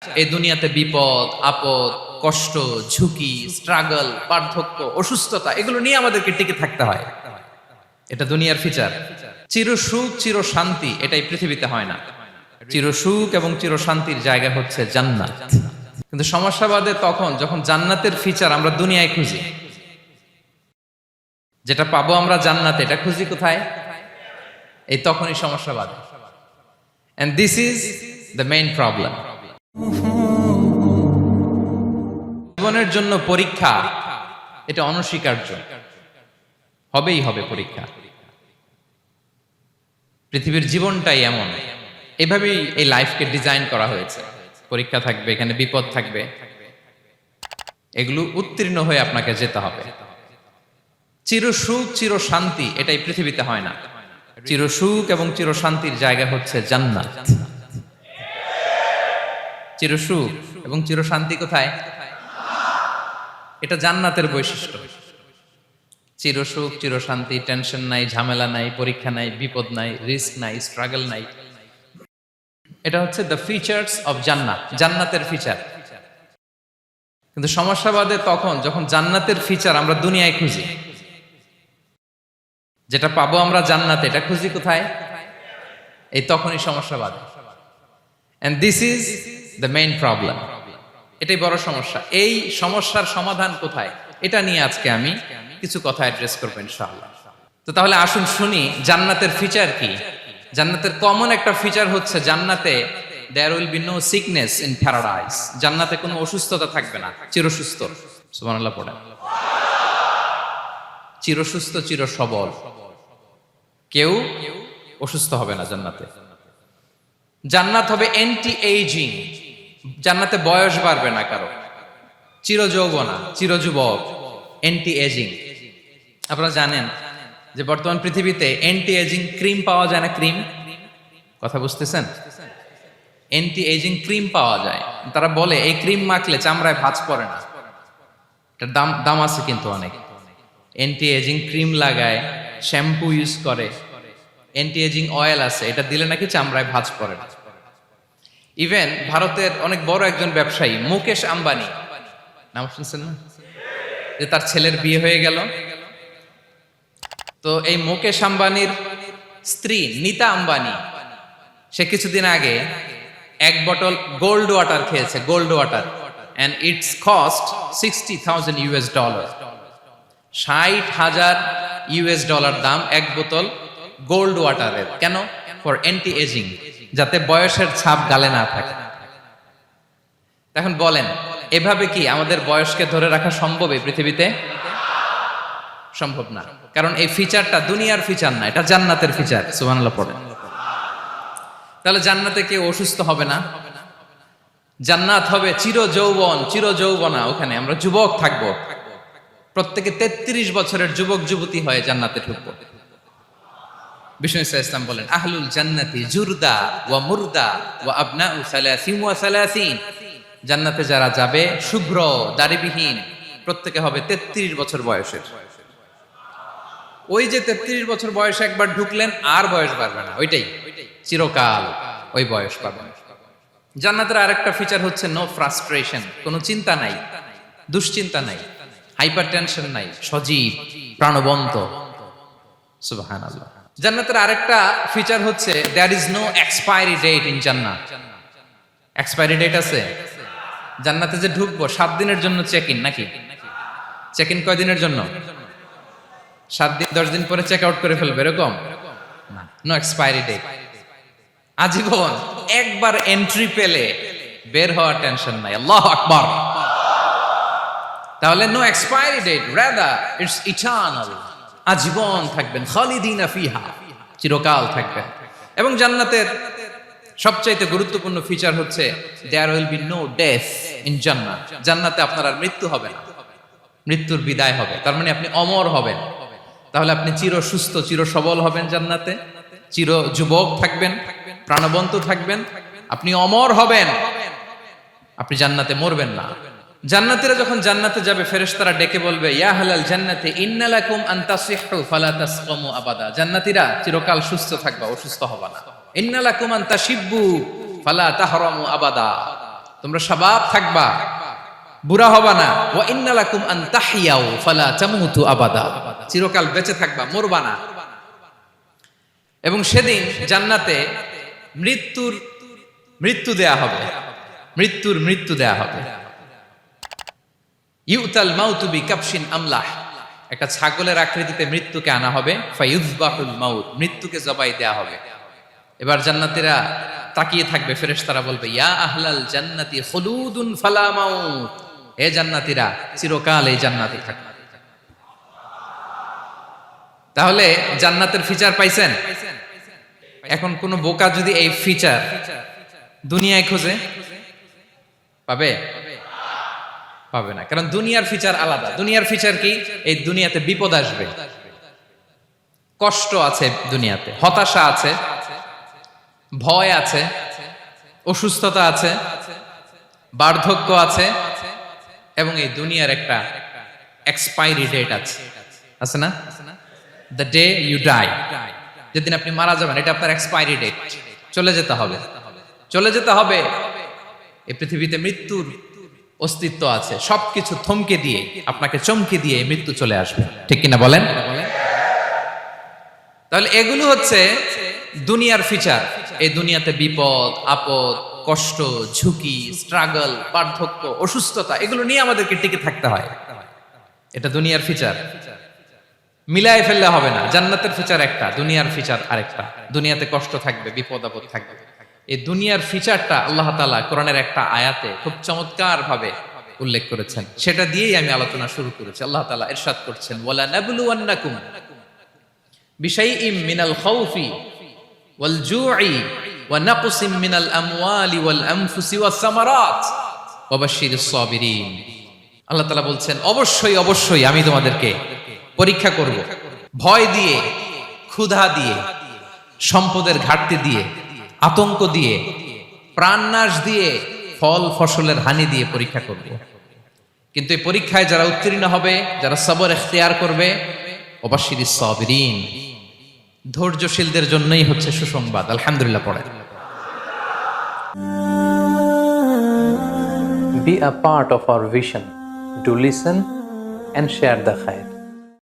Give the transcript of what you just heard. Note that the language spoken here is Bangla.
এই দুনিয়াতে বিপদ আপদ কষ্ট ঝুঁকি স্ট্রাগল বার্ধক্য অসুস্থতা এগুলো নিয়ে আমাদেরকে টিকে থাকতে হয়। এটা দুনিয়ার ফিচার। চির সুখ চির শান্তি এটাই পৃথিবীতে হয় না। চির সুখ এবং চির শান্তির জায়গা হচ্ছে জান্নাত। কিন্তু সমস্যা বাদে তখন যখন জান্নাতের ফিচার আমরা দুনিয়ায় খুঁজি, যেটা পাবো আমরা জান্নাতে এটা খুঁজি কোথায়? এই তখনই সমস্যা বাদে। And this is the main problem. জীবনের জন্য পরীক্ষা এটা অনস্বীকার্য, হবেই হবে পরীক্ষা। পৃথিবীর জীবনটাই এমন, এভাবেই এই লাইফকে ডিজাইন করা হয়েছে। পরীক্ষা থাকবে, এখানে বিপদ থাকবে, এগুলো উত্তীর্ণ হয়ে আপনাকে যেতে হবে। চির সুখ চির শান্তি এটাই পৃথিবীতে হয় না। চির সুখ এবং চির শান্তির জায়গা হচ্ছে জান্নাত। চির সুখ এবং চির শান্তি কোথায়? এটা জান্নাতের বৈশিষ্ট্য। চির সুখ চির শান্তি, টেনশন নাই, ঝামেলা নাই, পরীক্ষা নাই, বিপদ নাই, রিস্ক নাই, স্ট্রাগল নাই। এটা হচ্ছে দ্য ফিচার্স অফ জান্নাত, জান্নাতের ফিচার। কিন্তু সমস্যা বাদে তখন যখন জান্নাতের ফিচার আমরা দুনিয়ায় খুঁজি, যেটা পাবো আমরা জান্নাতে এটা খুঁজি কোথায়? এই তখনই সমস্যা বাদে। And this is the main problem. এটাই বড় সমস্যা। এই সমস্যার সমাধান কোথায়, এটা নিয়ে আজকে আমি কিছু কথা অ্যাড্রেস করবো ইনশাআল্লাহ। তো তাহলে আসুন শুনি জান্নাতের ফিচার কি। জান্নাতের কমন একটা ফিচার হচ্ছে জান্নাতে there will be no sickness in paradise. জান্নাতে কোনো অসুস্থতা থাকবে না, চিরসুস্থ। সুবহানাল্লাহ পড়েন। চিরসুস্থ চির সবল, কেউ অসুস্থ হবে না জান্নাতে। জান্নাত হবে অ্যান্টি এইজিং, জান্নাতে বয়স বাড়বে না কারো, চির যৌবনা, চির যুবক, অ্যান্টি এজিং। আপনারা জানেন যে বর্তমান পৃথিবীতে অ্যান্টি এজিং ক্রিম পাওয়া যায় না? ক্রিম, কথা বুঝতেছেন? অ্যান্টি এজিং ক্রিম পাওয়া যায়। তারা বলে এই ক্রিম মাখলে চামড়ায় ভাঁজ পড়ে না। এটার দাম আছে কিন্তু অনেক। অ্যান্টি এজিং ক্রিম লাগায়, শ্যাম্পু ইউজ করে, অ্যান্টি এজিং অয়েল আছে, এটা দিলে নাকি চামড়ায় ভাঁজ পড়ে না। ইভেন ভারতের অনেক বড় একজন ব্যবসায়ী মুকেশ আম্বানি, নাম শুনছেন না? যে তার ছেলের বিয়ে হয়ে গেল। তো এই মুকেশ আম্বানির স্ত্রী নীতা আম্বানি, সে কিছুদিন আগে এক বটল গোল্ড ওয়াটার খেয়েছে, gold water, and its cost $60,000। $60,000 দাম এক বোতল গোল্ড ওয়াটারের। কেন? ফর অ্যান্টি এজিং, যাতে বয়সের ছাপ গালে না থাকে। এখন বলেন, এভাবে কি আমাদের বয়সকে ধরে রাখা সম্ভব এই পৃথিবীতে? সম্ভব না, কারণ এই ফিচারটা দুনিয়ার ফিচার না, এটা জান্নাতের ফিচার। সুবহানাল্লাহ পড়েন। তাহলে জান্নাতে কেউ অসুস্থ হবে না। জান্নাত হবে চির যৌবন চির যৌবনা, ওখানে আমরা যুবক থাকবো। প্রত্যেকে 33 বছরের যুবক যুবতী হয়ে জান্নাতে ঢুকবো। বিষ্ণু ইসলাম বলেন, আহলুল জান্নাতি জুরদা ওয়া মুরদা ওয়া আবনাউ সালাসিন ওয়া সালাসিন। জান্নাতে যারা যাবে শুভ্র দাড়িবিহীন, প্রত্যেকে হবে 33 বছর বয়সের। ওই যে 33 বছর বয়সে একবার ঢুকলেন আর বয়স বাড়বে না, ওইটাই চিরকাল ওই বয়স পাবেন। জান্নাতের আরেকটা ফিচার হচ্ছে নো ফ্রাস্ট্রেশন, কোনো চিন্তা নাই, দুশ্চিন্তা নাই, হাইপার টেনশন নাই, সজীব প্রাণবন্ত। সুবহানাল্লাহ। জান্নাতের আরেকটা ফিচার হচ্ছে there is no expiry date in জান্নাত। এক্সপায়ারি ডেট আছে? জান্নাতে যে ঢুকবো 7 দিনের জন্য চেক ইন, নাকি? চেক ইন কয় দিনের জন্য? 7 দিন, 10 দিন পরে চেক আউট করে ফেলবে, এরকম না। নো এক্সপায়ারি ডেট, আজীবন। একবার এন্ট্রি পেলে বের হওয়ার টেনশন নাই। আল্লাহু আকবার। তাহলে no expiry date, rather it's eternal, আজীবন থাকবেন, খালিদিনা ফিহা, চিরকাল থাকবেন। এবং জান্নাতের সবচাইতে গুরুত্বপূর্ণ ফিচার হচ্ছে there will be no death in জান্নাত। জান্নাতে আপনার আর মৃত্যু হবে না, মৃত্যুর বিদায় হবে। তার মানে আপনি অমর হবেন। তাহলে আপনি চির সুস্থ চির সবল হবেন জান্নাতে, চির যুবক থাকবেন, প্রাণবন্ত থাকবেন, আপনি অমর হবেন, আপনি জান্নাতে মরবেন না। জান্নাতীরা যখন জান্নাতে যাবে, ফেরেশতারা ডেকে বলবে, ইয়া আহলাল জান্নাতি ইন্না লাকুম আন তাসিহু ফালা তাসকামু আবাদা। জান্নাতীরা চিরকাল সুস্থ থাকবা, অসুস্থ হবা না। ইন্না লাকুম আন তাশিব্বু ফালা তাহরামু আবাদা। তোমরা শাবাব থাকবা, বুড়া হবা না। ওয়া ইন্না লাকুম আন তাহইয়াউ ফালা তামুতু আবাদা, চিরকাল বেঁচে থাকবা, মরবা না। এবং সেদিন জান্নাতে মৃত্যু দেয়া হবে, মৃত্যু দেয়া হবে। ইউতাল মাউতু বিকাবশিন আমলাহ, একটা ছাগলের আকৃতিতে মৃত্যুকে আনা হবে। ফায়ুযবাহুল মাউত, মৃত্যুকে জবাই দেয়া হবে। এবার জান্নাতীরা তাকিয়ে থাকবে, ফেরেশতারা বলবে ইয়া আহলাল জান্নাতি খুলুদুন ফালা মাউত, হে জান্নাতীরা চিরকাল এই জান্নাতে থাকবে। তাহলে জান্নাতের ফিচার পাইছেন? এখন কোন বোকা যদি এই ফিচার দুনিয়ায় খোঁজে পাবে? পাবে না, কারণ দুনিয়ার ফিচার আলাদা। দুনিয়ার ফিচার কি? এই দুনিয়াতে বিপদ আসবে, কষ্ট আছে দুনিয়াতে, হতাশা আছে, ভয় আছে, অসুস্থতা আছে, বার্ধক্য আছে, এবং এই দুনিয়ার একটা এক্সপায়ারি ডেট আছে, আছে না? দ্য ডে ইউ ডাই, যেদিন আপনি মারা যাবেন, এটা আপনার এক্সপায়ারি ডেট, চলে যেতে হবে, চলে যেতে হবে। এই পৃথিবীতে মৃত্যুর অস্তিত্ব আছে, সবকিছু থমকে দিয়ে, আপনাকে চমকে দিয়ে মৃত্যু চলে আসবে, ঠিক কিনা বলেন? তাহলে এগুলো হচ্ছে দুনিয়ার ফিচার। এই দুনিয়াতে বিপদ আপদ, কষ্ট, ঝুঁকি, স্ট্রাগল, বার্ধক্য, অসুস্থতা, এগুলো নিয়ে আমাদেরকে টিকে থাকতে হয়। এটা দুনিয়ার ফিচার, মিলায় ফেললে হবে না। জান্নাতের ফিচার একটা, দুনিয়ার ফিচার আরেকটা। দুনিয়াতে কষ্ট থাকবে, বিপদ আপদ থাকবে। এই দুনিয়ার ফিচারটা আল্লাহ তাআলা কোরআনের একটা আয়াতে খুব চমৎকার ভাবে উল্লেখ করেছেন, সেটা দিয়েই আমি আলোচনা শুরু করেছি। আল্লাহ তাআলা ইরশাদ করছেন ওয়ালা নাবলুওয়ান্নাকুম বিশাইইম মিনাল খাউফি ওয়াল জুই ওয়া নাকসিম মিনাল আমওয়ালি ওয়াল আনফুসি ওয়াস সামারাত ওয়া বাশশিরিস সাবিরিন। আল্লাহ তাআলা বলছেন অবশ্যই অবশ্যই আমি তোমাদেরকে পরীক্ষা করব, ভয় দিয়ে, ক্ষুধা দিয়ে, সম্পদের ঘাটতি দিয়ে, আতঙ্ক দিয়ে, প্রাণনাশ দিয়ে, ফল ফসলের হানি দিয়ে পরীক্ষা করব। কিন্তু এই পরীক্ষায় যারা উত্তীর্ণ হবে, যারা সবর ইখতিয়ার করবে, ওয়াবাশশিরিস সাবিরিন, ধৈর্যশীলদের জন্যই হচ্ছে সুসংবাদ। আলহামদুলিল্লাহ পড়ে। Be a part of our vision. Do listen and share the khair.